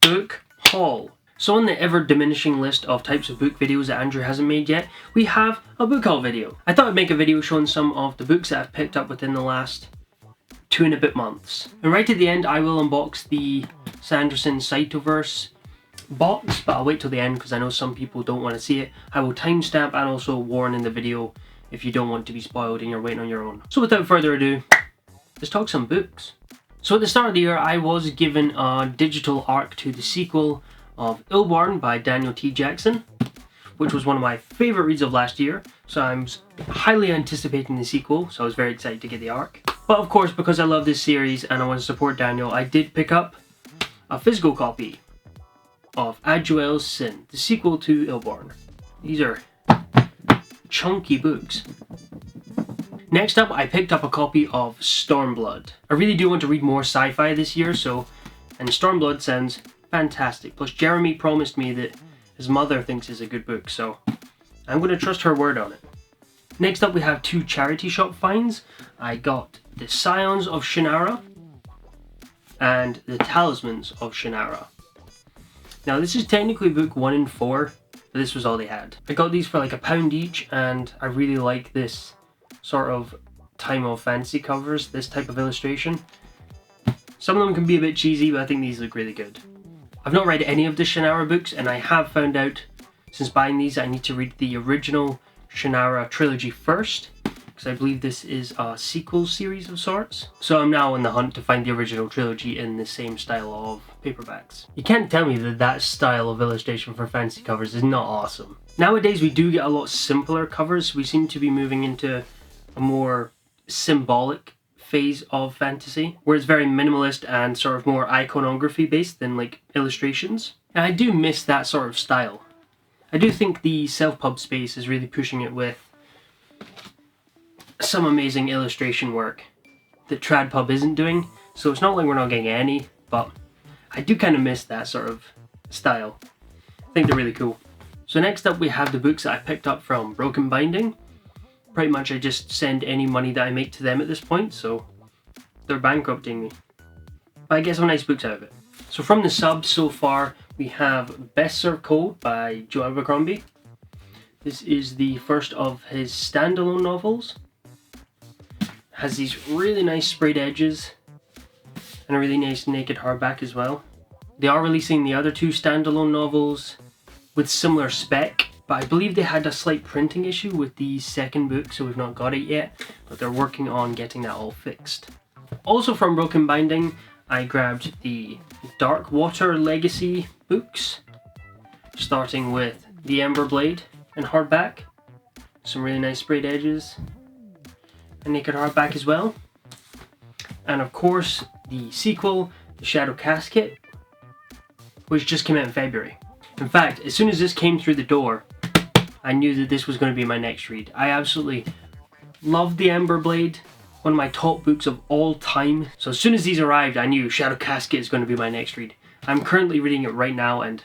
book haul. So on the ever diminishing list of types of book videos that Andrew hasn't made yet, we have a book haul video. I thought I'd make a video showing some of the books that I've picked up within the last 2 and a bit months. And right at the end I will unbox the Sanderson Cytoverse box, but I'll wait till the end because I know some people don't want to see it. I will timestamp and also warn in the video if you don't want to be spoiled and you're waiting on your own. So without further ado, let's talk some books. So at the start of the year I was given a digital arc to the sequel of Illborn by Daniel T. Jackson, which was one of my favourite reads of last year, so I'm highly anticipating the sequel, so I was very excited to get the arc. But of course, because I love this series and I want to support Daniel, I did pick up a physical copy of Adjuel's Sin, the sequel to Illborn. These are chunky books. Next up, I picked up a copy of Stormblood. I really do want to read more sci-fi this year, and Stormblood sounds fantastic. Plus Jeremy promised me that his mother thinks it's a good book, so I'm going to trust her word on it. Next up we have 2 charity shop finds. I got the Scions of Shannara and the Talismans of Shannara. Now this is technically book 1 and 4, but this was all they had. I got these for like £1 each, and I really like this sort of time of fantasy covers, this type of illustration. Some of them can be a bit cheesy, but I think these look really good. I've not read any of the Shannara books, and I have found out since buying these I need to read the original Shannara trilogy first, because I believe this is a sequel series of sorts. So I'm now on the hunt to find the original trilogy in the same style of paperbacks. You can't tell me that that style of illustration for fantasy covers is not awesome. Nowadays we do get a lot simpler covers. We seem to be moving into a more symbolic phase of fantasy, where it's very minimalist and sort of more iconography based than like illustrations. And I do miss that sort of style. I do think the self-pub space is really pushing it with some amazing illustration work that TradPub isn't doing, so it's not like we're not getting any, but I do kind of miss that sort of style. I think they're really cool. So next up we have the books that I picked up from Broken Binding. Pretty much I just send any money that I make to them at this point, so they're bankrupting me. But I get some nice books out of it. So from the subs so far, we have Best Served Cold by Joe Abercrombie. This is the first of his standalone novels. Has these really nice sprayed edges and a really nice naked hardback as well. They are releasing the other 2 standalone novels with similar spec, but I believe they had a slight printing issue with the second book, so we've not got it yet, but they're working on getting that all fixed. Also from Broken Binding, I grabbed the Dark Water Legacy books, starting with The Ember Blade in hardback. Some really nice sprayed edges, and naked hardback as well. And of course, the sequel, The Shadow Casket, which just came out in February. In fact, as soon as this came through the door, I knew that this was going to be my next read. I absolutely loved The Ember Blade, one of my top books of all time. So as soon as these arrived, I knew Shadow Casket is going to be my next read. I'm currently reading it right now, and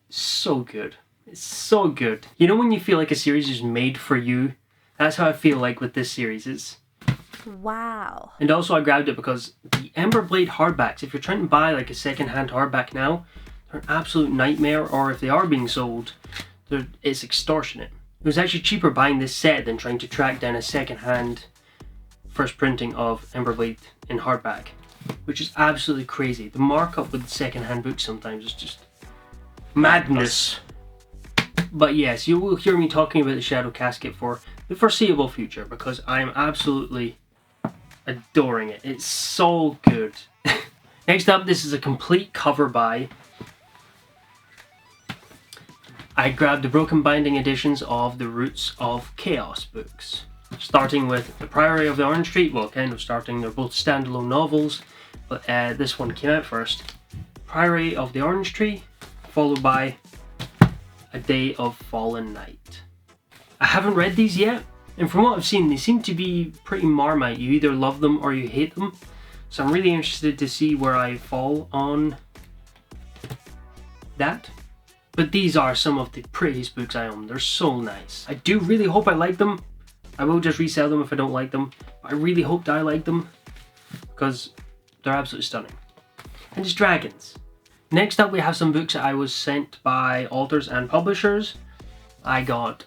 it's so good. It's so good. You know when you feel like a series is made for you? That's how I feel like with this series. It's wow. And also I grabbed it because the Ember Blade hardbacks, if you're trying to buy like a second-hand hardback now, they're an absolute nightmare, or if they are being sold, it's extortionate. It was actually cheaper buying this set than trying to track down a second-hand first printing of Ember Blade in hardback, which is absolutely crazy. The markup with second-hand books sometimes is just madness. But yes, you will hear me talking about the Shadow Casket for the foreseeable future because I'm absolutely adoring it. It's so good. Next up, this is a complete cover buy. I grabbed the Broken Binding editions of the Roots of Chaos books. Starting with The Priory of the Orange Tree, well kind of starting, they're both standalone novels, but this one came out first. Priory of the Orange Tree, followed by A Day of Fallen Night. I haven't read these yet, and from what I've seen, they seem to be pretty Marmite. You either love them or you hate them. So I'm really interested to see where I fall on that. But these are some of the prettiest books I own. They're so nice. I do really hope I like them. I will just resell them if I don't like them. But I really hope that I like them because they're absolutely stunning. And it's dragons. Next up, we have some books that I was sent by authors and publishers. I got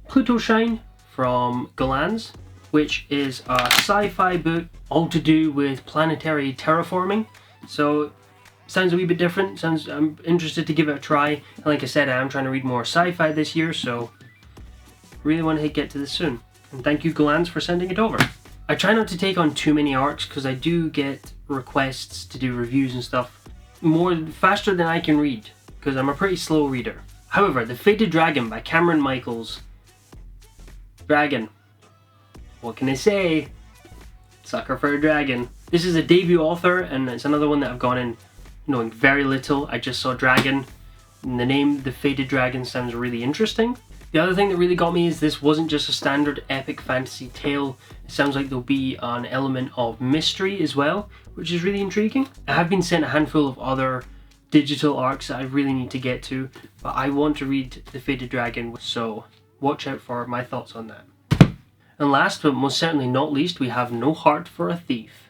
Pluto Shine from Golan's, which is a sci-fi book all to do with planetary terraforming. So sounds a wee bit different. I'm interested to give it a try. And like I said, I am trying to read more sci-fi this year, so really want to get to this soon. And thank you, Golan's, for sending it over. I try not to take on too many arcs because I do get requests to do reviews and stuff faster than I can read, because I'm a pretty slow reader. However, The Faded Dragon by Cameron Michaels. Dragon. What can I say? Sucker for a dragon. This is a debut author, and it's another one that I've gone in knowing very little. I just saw dragon, and the name The Faded Dragon sounds really interesting. The other thing that really got me is this wasn't just a standard epic fantasy tale. It sounds like there'll be an element of mystery as well, which is really intriguing. I have been sent a handful of other digital arcs that I really need to get to, but I want to read The Faded Dragon, so watch out for my thoughts on that. And last but most certainly not least, we have No Heart for a Thief.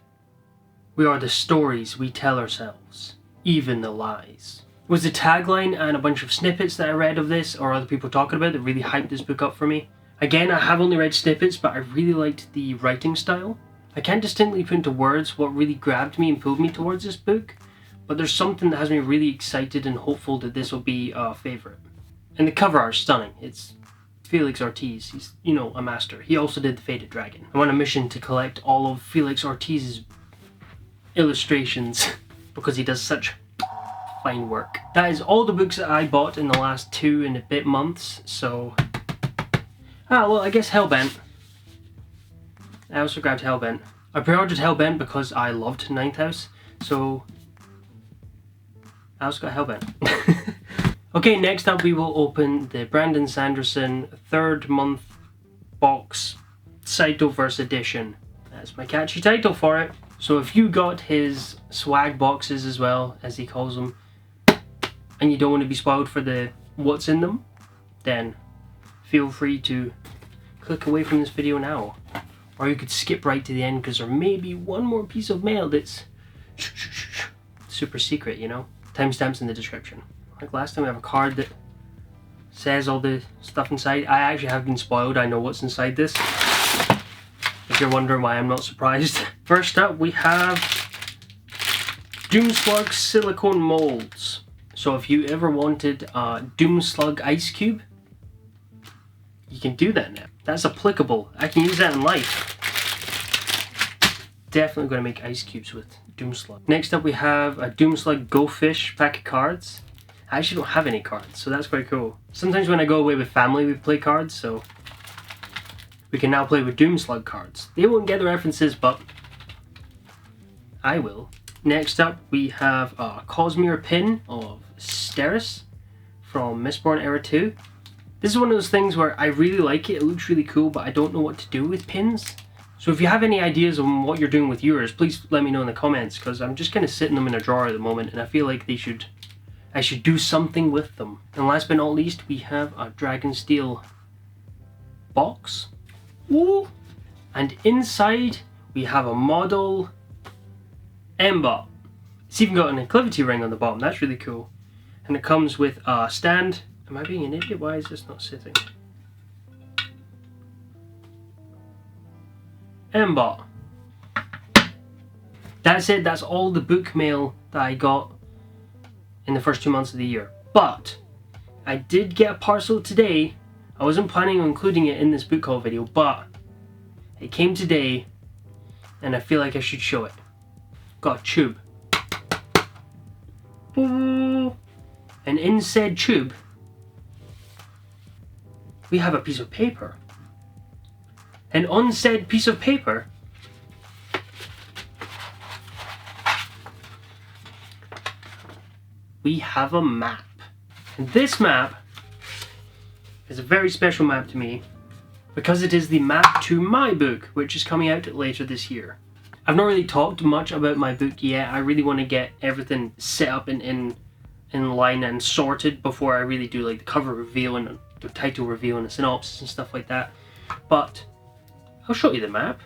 We are the stories we tell ourselves, even the lies. It was the tagline and a bunch of snippets that I read of this, or other people talking about it, that really hyped this book up for me. Again, I have only read snippets, but I really liked the writing style. I can't distinctly put into words what really grabbed me and pulled me towards this book, but there's something that has me really excited and hopeful that this will be a favourite. And the cover art is stunning. It's Felix Ortiz. He's, a master. He also did The Faded Dragon. I'm on a mission to collect all of Felix Ortiz's illustrations because he does such fine work. That is all the books that I bought in the last 2 and a bit months, so... well, I guess Hellbent. I also grabbed Hellbent. I pre-ordered Hellbent because I loved Ninth House, so I also got Hellbent. Okay, next up we will open the Brandon Sanderson 3rd month box Cytoverse edition. That's my catchy title for it. So if you got his swag boxes as well, as he calls them, and you don't want to be spoiled for the what's in them, then feel free to click away from this video now. Or you could skip right to the end because there may be one more piece of mail that's super secret, Timestamps in the description. Like last time, I have a card that says all the stuff inside. I actually have been spoiled. I know what's inside this. If you're wondering why I'm not surprised. First up, we have Doomslug silicone molds. So if you ever wanted a Doomslug ice cube, you can do that now. That's applicable. I can use that in life. Definitely going to make ice cubes with Doomslug. Next up, we have a Doomslug Go Fish pack of cards. I actually don't have any cards, so that's quite cool. Sometimes when I go away with family, we play cards, so we can now play with Doomslug cards. They won't get the references, but I will. Next up, we have a Cosmere pin of Steris from Mistborn Era 2. This is one of those things where I really like it. It looks really cool, but I don't know what to do with pins. So if you have any ideas on what you're doing with yours, please let me know in the comments, because I'm just kind of sitting them in a drawer at the moment, and I feel like I should do something with them. And last but not least, we have a Dragonsteel box. Ooh. And inside, we have a model M-Bot. It's even got an acclivity ring on the bottom. That's really cool. And it comes with a stand. Am I being an idiot? Why is this not sitting? M-Bot. That's it. That's all the book mail that I got in the first 2 months of the year. But I did get a parcel today. I wasn't planning on including it in this book haul video, but it came today and I feel like I should show it. Got a tube. And in said tube, we have a piece of paper. And on said piece of paper, we have a map. And this map is a very special map to me because it is the map to my book, which is coming out later this year. I've not really talked much about my book yet. I really want to get everything set up in line and sorted before I really do like the cover reveal and the title reveal and the synopsis and stuff like that. But I'll show you the map.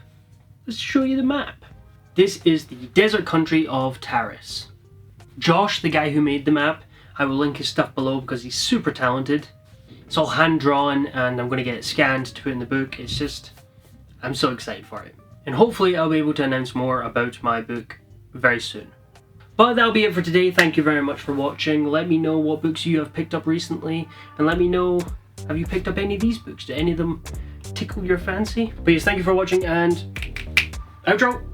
Let's show you the map. This is the desert country of Taris. Josh, the guy who made the map. I will link his stuff below because he's super talented. It's all hand drawn and I'm going to get it scanned to put in the book. It's just, I'm so excited for it. And hopefully I'll be able to announce more about my book very soon. But that'll be it for today. Thank you very much for watching. Let me know what books you have picked up recently. And let me know, have you picked up any of these books? Do any of them tickle your fancy? But yes, thank you for watching and outro.